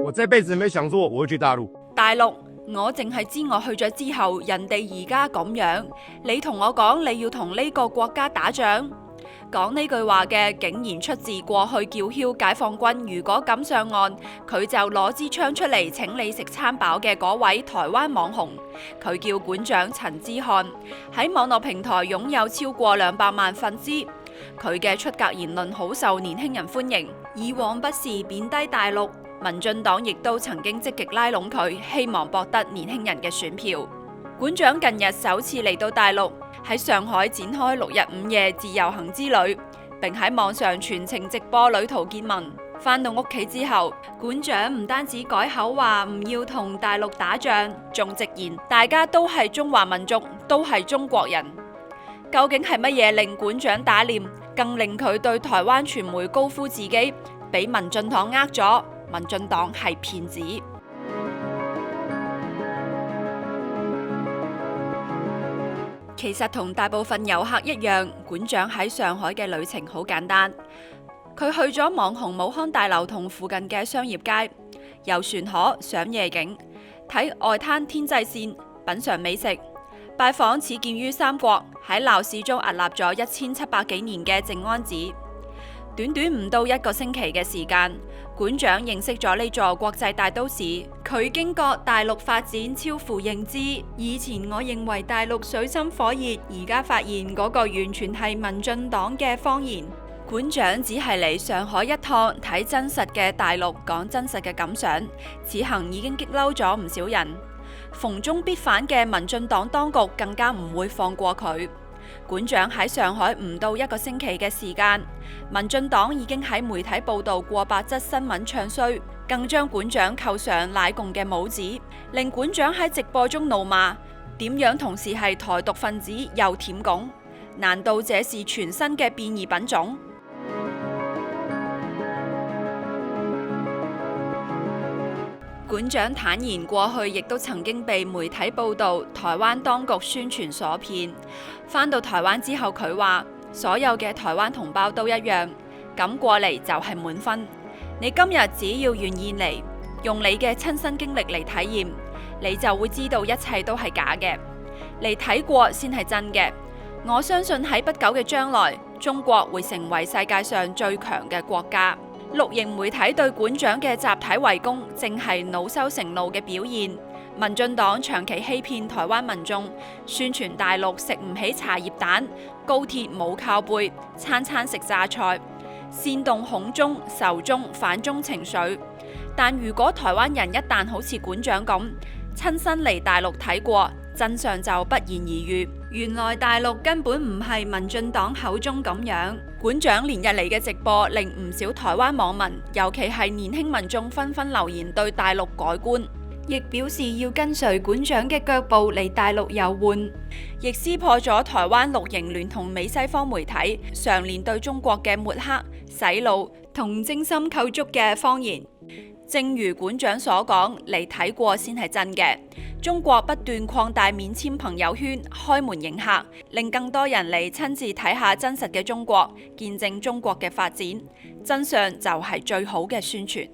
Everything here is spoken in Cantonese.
我這輩子沒想過我會去大陸。大陸，我淨係知我去咗之後，人哋而家咁樣。你同我講你要同呢個國家打仗，講呢句話嘅竟然出自過去叫囂解放軍，如果敢上岸，佢就攞支槍出嚟請你食餐飽嘅嗰位台灣網紅。佢叫館長陳之漢，喺網絡平台擁有超過200萬粉絲。佢嘅出格言論好受年輕人歡迎。以往不是貶低大陸，民進黨亦都曾經積極拉攏佢，希望博得年輕人嘅選票。館長近日首次嚟到大陸，喺上海展開6日5夜自由行之旅，並喺網上全程直播旅途見聞。返到屋企之後，館長唔單止改口話唔要同大陸打仗，仲直言大家都係中華民族，都係中國人。究竟係乜嘢令館長打臉，更令佢對台灣傳媒高呼自己俾民進黨呃咗，民進黨係騙子？其實同大部分遊客一樣，館長喺上海嘅旅程好簡單。佢去咗網紅武康大樓同附近嘅商業街，遊船河、賞夜景、睇外灘天際線、品嘗美食。拜訪始建於三國，喺鬧市中屹立咗1700幾年嘅靜安寺。短短唔到1個星期嘅時間，館長認識咗呢座國際大都市。佢驚覺大陸發展超乎認知。以前我認為大陸水深火熱，而家發現嗰個完全係民進黨嘅謊言。館長只係嚟上海一趟，睇真實嘅大陸，講真實嘅感想。此行已經激嬲咗唔少人。逢中必反嘅民進黨當局更加唔會放過佢。館長喺上海唔到1個星期嘅時間，民進黨已經喺媒體報道過百則新聞唱衰，更將館長扣上乃共嘅帽子，令館長喺直播中怒罵：點樣同時係台獨分子又舔共？難道這是全新嘅變異品種？館長坦言，過去亦都曾經被媒體報道台灣當局宣傳所騙。返到台灣之後，佢話所有嘅台灣同胞都一樣，咁過嚟就係滿分。你今日只要願意嚟，用你嘅親身經歷嚟體驗，你就會知道一切都係假嘅。嚟睇過先係真嘅。我相信喺不久嘅將來，中國會成為世界上最強嘅國家。綠營媒體對館長嘅集體圍攻，正係惱羞成怒嘅表現。民進黨長期欺騙台灣民眾，宣傳大陸食唔起茶葉蛋，高鐵冇靠背，餐餐食榨菜，煽動恐中、仇中、反中情緒。但如果台灣人一旦好似館長咁，親身嚟大陸睇過，真相就不言而喻。原來大陸根本唔係民進黨口中咁樣。館長連日嚟嘅直播令唔少台灣網民，尤其係年輕民眾紛紛留言對大陸改觀，亦表示要跟隨館長嘅腳步嚟大陸遊玩，亦撕破咗台灣綠營聯同美西方媒體常年對中國嘅抹黑、洗腦同精心構築嘅謊言。正如館長所講，嚟睇過先係真嘅。中國不斷擴大免簽朋友圈，開門迎客，令更多人嚟親自睇下真實嘅中國，見證中國嘅發展。真相就係最好嘅宣傳。